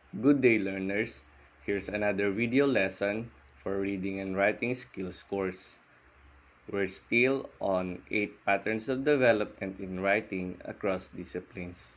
Good day, learners. Here's another video lesson for reading and writing skills course. We're still on 8 patterns of development in writing across disciplines.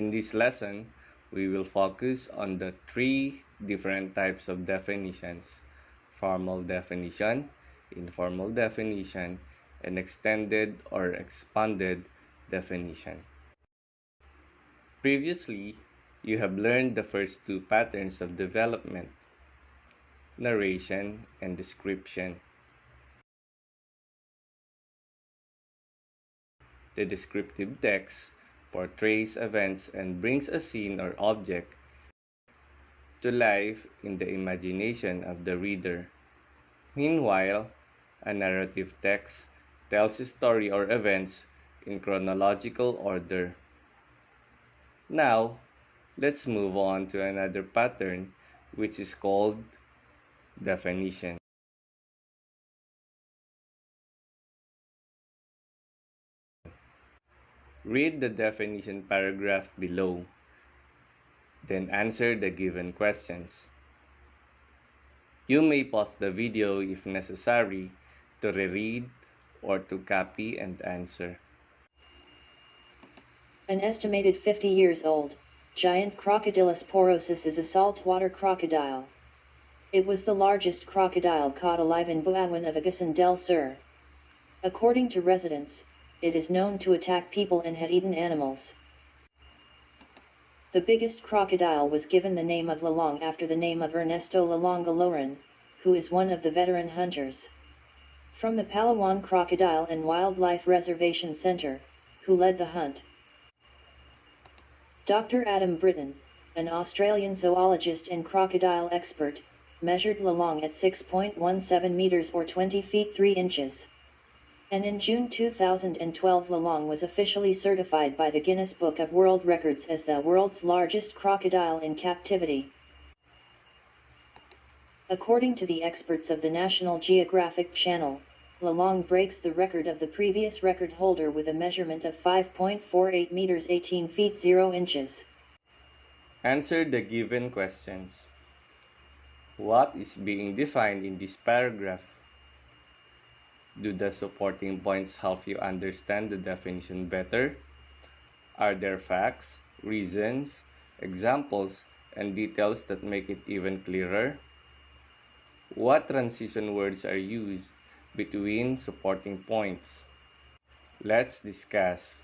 In this lesson, we will focus on the 3 different types of definitions: formal definition, informal definition, and extended or expanded definition. Previously, you have learned the first 2 patterns of development: narration and description. The descriptive text portrays events and brings a scene or object to life in the imagination of the reader. Meanwhile, a narrative text tells a story or events in chronological order. Now, let's move on to another pattern, which is called definition. Read the definition paragraph below, then answer the given questions. You may pause the video if necessary to reread or to copy and answer. An estimated 50 years old, giant Crocodylus porosus is a saltwater crocodile. It was the largest crocodile caught alive in Buawan of Agasan del Sur. According to residents, it is known to attack people and had eaten animals. The biggest crocodile was given the name of Lalong after the name of Ernesto Lalong Galoran, who is one of the veteran hunters from the Palawan Crocodile and Wildlife Reservation Center, who led the hunt. Dr. Adam Britton, an Australian zoologist and crocodile expert, measured Lalong at 6.17 meters or 20 feet 3 inches. And in June 2012 Lalong was officially certified by the Guinness Book of World Records as the world's largest crocodile in captivity. According to the experts of the National Geographic Channel, Lalong breaks the record of the previous record holder with a measurement of 5.48 meters 18 feet 0 inches. Answer the given questions. What is being defined in this paragraph? Do the supporting points help you understand the definition better? Are there facts, reasons, examples, and details that make it even clearer? What transition words are used between supporting points? Let's discuss.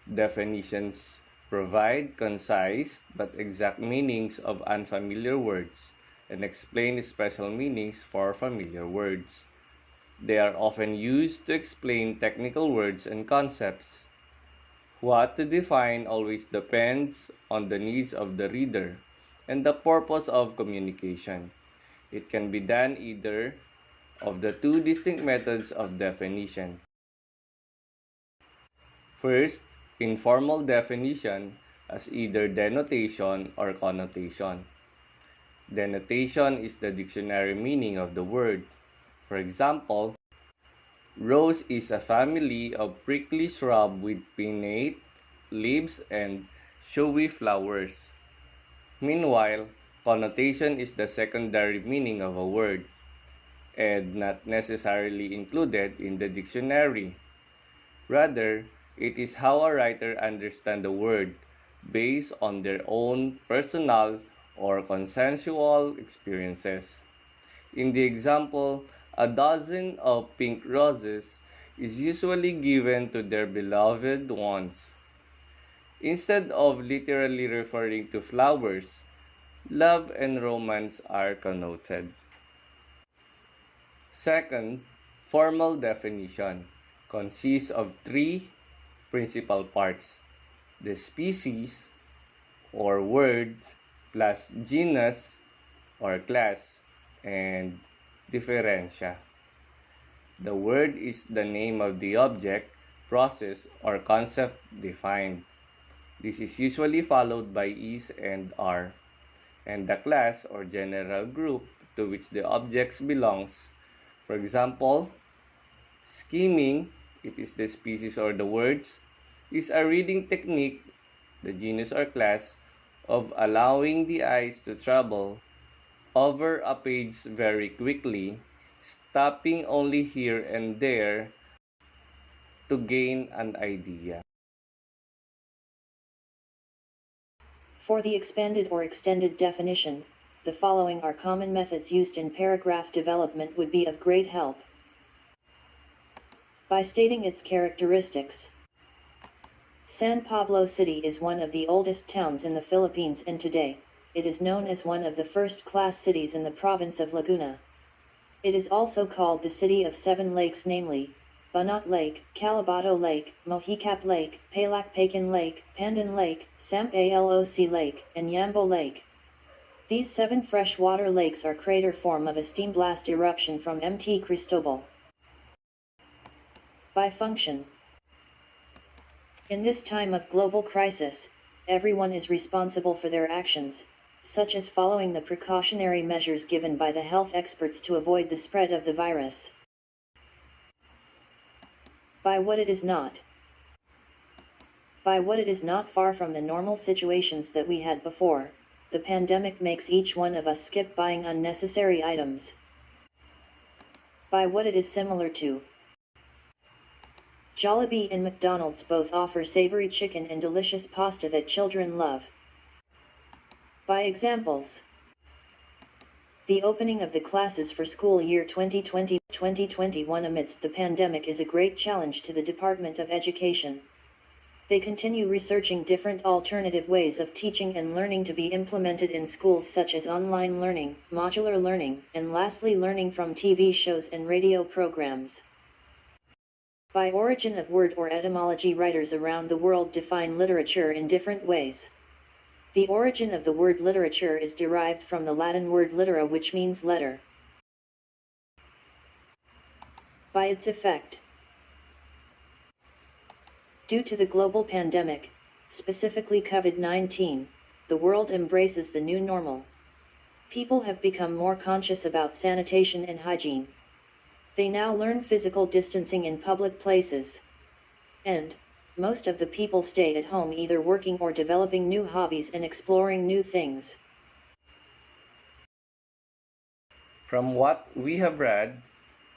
Definitions provide concise but exact meanings of unfamiliar words and explain special meanings for familiar words. They are often used to explain technical words and concepts. What to define always depends on the needs of the reader and the purpose of communication. It can be done either of the 2 distinct methods of definition. First, informal definition as either denotation or connotation. Denotation is the dictionary meaning of the word. For example, rose is a family of prickly shrub with pinnate leaves and showy flowers. Meanwhile, connotation is the secondary meaning of a word, and not necessarily included in the dictionary. Rather, it is how a writer understands the word based on their own personal or consensual experiences. In the example, a dozen of pink roses is usually given to their beloved ones. Instead of literally referring to flowers, love and romance are connoted. Second, formal definition consists of 3 principal parts: the species or word plus genus or class and differentia. The word is the name of the object, process, or concept defined. This is usually followed by is and are. And the class or general group to which the objects belongs. For example, skimming, it is the species or the words, is a reading technique, the genus or class, of allowing the eyes to travel over a page very quickly, stopping only here and there to gain an idea. For the expanded or extended definition, the following are common methods used in paragraph development would be of great help. By stating its characteristics. San Pablo City is one of the oldest towns in the Philippines, and today, it is known as one of the first-class cities in the province of Laguna. It is also called the City of Seven Lakes, namely, Banat Lake, Calabato Lake, Mohicap Lake, Palakpakan Lake, Pandan Lake, Sampaloc Lake, and Yambo Lake. These 7 freshwater lakes are crater form of a steam blast eruption from Mt. Cristobal. By function. In this time of global crisis, everyone is responsible for their actions, such as following the precautionary measures given by the health experts to avoid the spread of the virus. By what it is not. By what it is not far from the normal situations that we had before, the pandemic makes each one of us skip buying unnecessary items. By what it is similar to. Jollibee and McDonald's both offer savory chicken and delicious pasta that children love. By examples. The opening of the classes for school year 2020-2021 amidst the pandemic is a great challenge to the Department of Education. They continue researching different alternative ways of teaching and learning to be implemented in schools, such as online learning, modular learning, and lastly learning from TV shows and radio programs. By origin of word or etymology, writers around the world define literature in different ways. The origin of the word literature is derived from the Latin word litera, which means letter. By its effect. Due to the global pandemic, specifically COVID-19, the world embraces the new normal. People have become more conscious about sanitation and hygiene. They now learn physical distancing in public places. And most of the people stay at home, either working or developing new hobbies and exploring new things. From what we have read,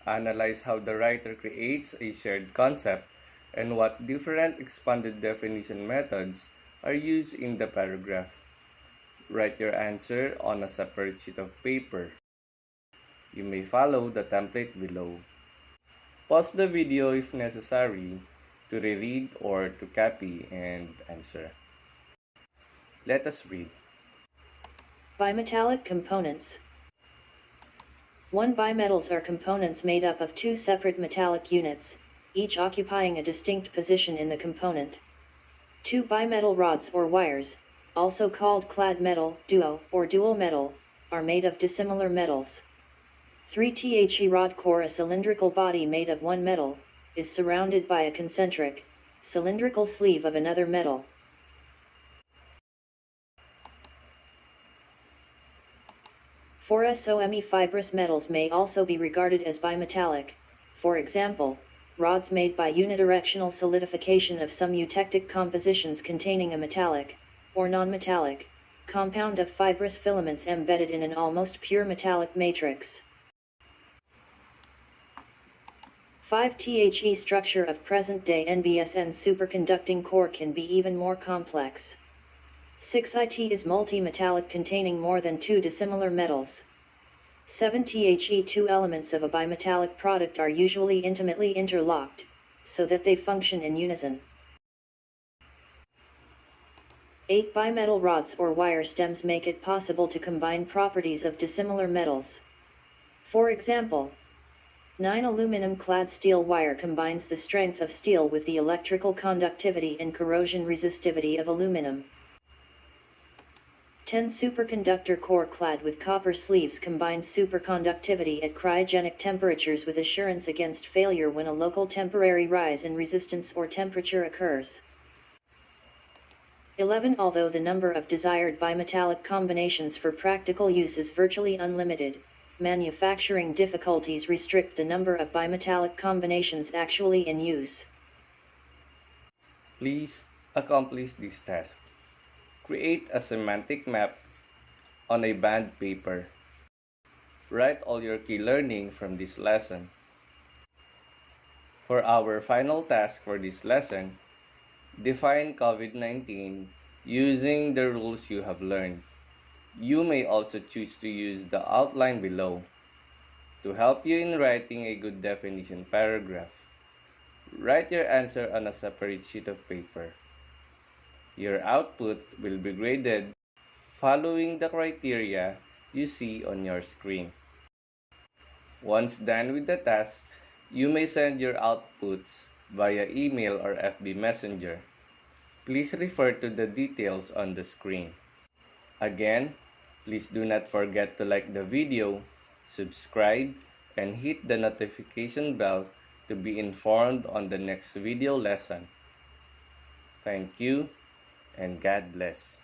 analyze how the writer creates a shared concept and what different expanded definition methods are used in the paragraph. Write your answer on a separate sheet of paper. You may follow the template below. Pause the video if necessary to reread or to copy and answer. Let us read. Bimetallic components. 1. Bimetals are components made up of 2 separate metallic units, each occupying a distinct position in the component. 2. Bimetal rods or wires, also called clad metal, duo, or dual metal, are made of dissimilar metals. 3. The rod core, a cylindrical body made of one metal, is surrounded by a concentric, cylindrical sleeve of another metal. 4. Fibrous metals may also be regarded as bimetallic, for example, rods made by unidirectional solidification of some eutectic compositions containing a metallic, or non-metallic, compound of fibrous filaments embedded in an almost pure metallic matrix. 5. The structure of present-day NBSN superconducting core can be even more complex. 6. It is multi-metallic, containing more than 2 dissimilar metals. 7. The 2 elements of a bimetallic product are usually intimately interlocked, so that they function in unison. 8. Bimetal rods or wire stems make it possible to combine properties of dissimilar metals. For example, 9. Aluminum-clad steel wire combines the strength of steel with the electrical conductivity and corrosion resistivity of aluminum. 10. Superconductor core clad with copper sleeves combines superconductivity at cryogenic temperatures with assurance against failure when a local temporary rise in resistance or temperature occurs. 11. Although the number of desired bimetallic combinations for practical use is virtually unlimited, manufacturing difficulties restrict the number of bimetallic combinations actually in use. Please accomplish this task. Create a semantic map on a bond paper. Write all your key learning from this lesson. For our final task for this lesson, define COVID-19 using the rules you have learned. You may also choose to use the outline below to help you in writing a good definition paragraph. Write your answer on a separate sheet of paper. Your output will be graded following the criteria you see on your screen. Once done with the task, you may send your outputs via email or FB Messenger. Please refer to the details on the screen. Again, please do not forget to like the video, subscribe, and hit the notification bell to be informed on the next video lesson. Thank you, and God bless.